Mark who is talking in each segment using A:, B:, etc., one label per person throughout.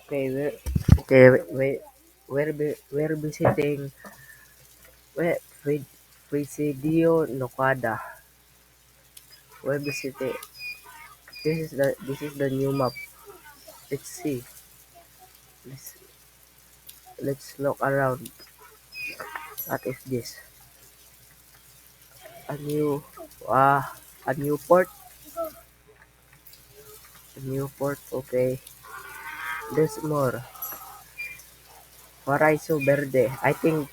A: Okay, okay, we're visiting we Presidio Nocada. We're visiting. This is the new map. Let's see. Let's let's look around. What is this? A new a new port. A new port. Okay. There's more. Horizon Verde. I think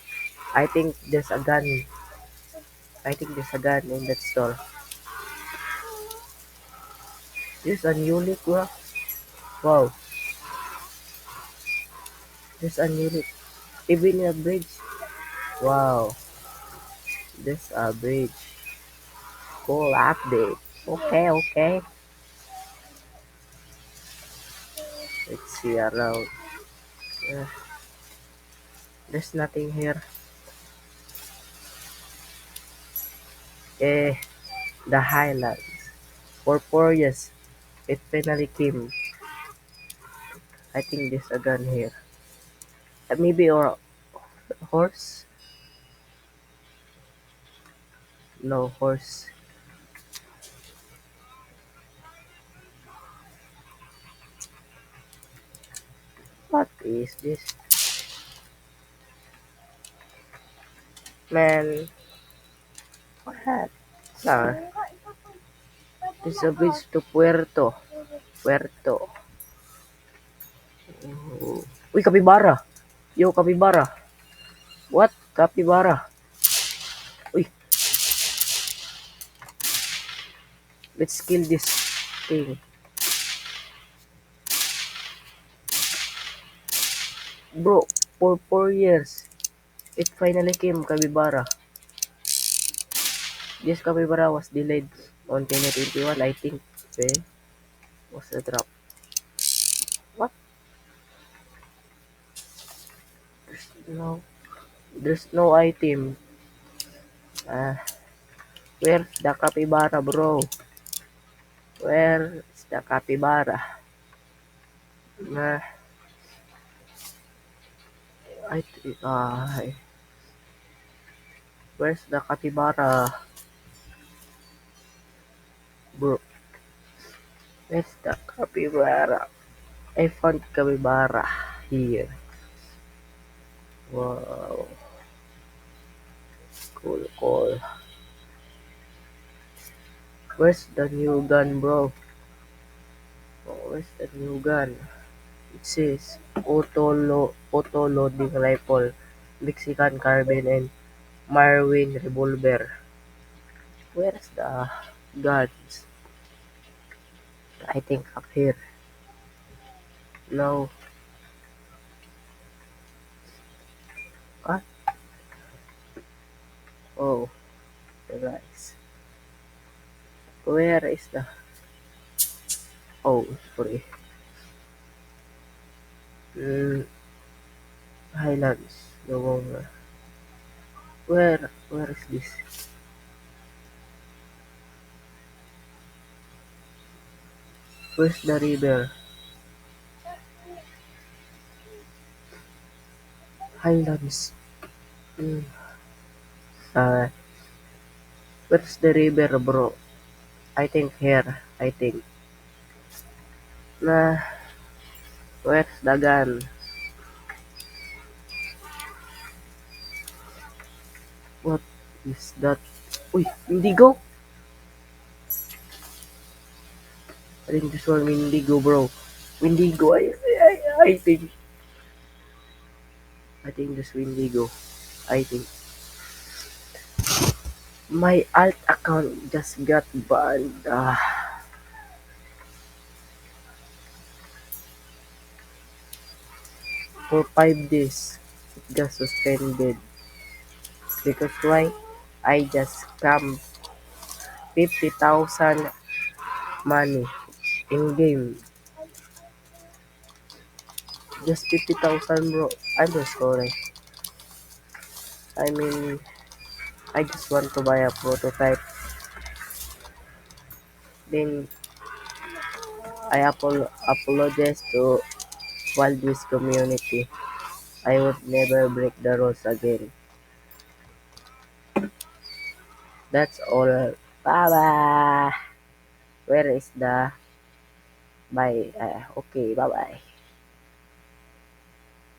A: there's a gun. I think there's a gun in that store. There's a new leak, bro. Wow. There's a new leak. Even a bridge. Wow. There's a bridge. Cool update. Okay, okay. Let's see around. Uh, there's nothing here. Eh, the Highlands. For 4 years, it finally came. I think there's a gun here. Maybe or horse? No horse. What is this? Man, what? Nah, this is a bridge to Puerto. Puerto. Oh. Uy, kapibara. Yo, kapibara. What? Kapibara. Uy, let's kill this thing. Bro, for 4 years, it finally came, Kabibara. This Kabibara was delayed on 2021, I think. Okay, was a drop. What? No, there's no item. Uh, where's the Capybara, bro? Where's the Capybara? Uh, I, where's the Capybara, bro? Where's the Capybara? I found Capybara here. Wow, cool, cool. Where's the new gun, bro? Oh, where's the new gun? It says auto loading rifle, Mexican carbine, and Marwin revolver. Where's the guns? I think up here. No. What? Oh, the guys. Where is the? Oh, sorry. Mm, Highlands. No longer. Where is this? Where's the river? Highlands. Mm. Uh, where's the river, bro? I think here. I think. Nah, where's the gun? What is that? Uy, Indigo? I think this one Windigo, bro. Windigo, I think this Windigo. I think my alt account just got banned. For 5 days. It got suspended. Because why? I just scammed 50,000 money in game. Just 50,000, bro. I'm so sorry. I mean, I just want to buy a prototype. Then I apologize to Wild West community. I would never break the rules again. That's all. Bye bye. Where is the bye? Okay, bye bye.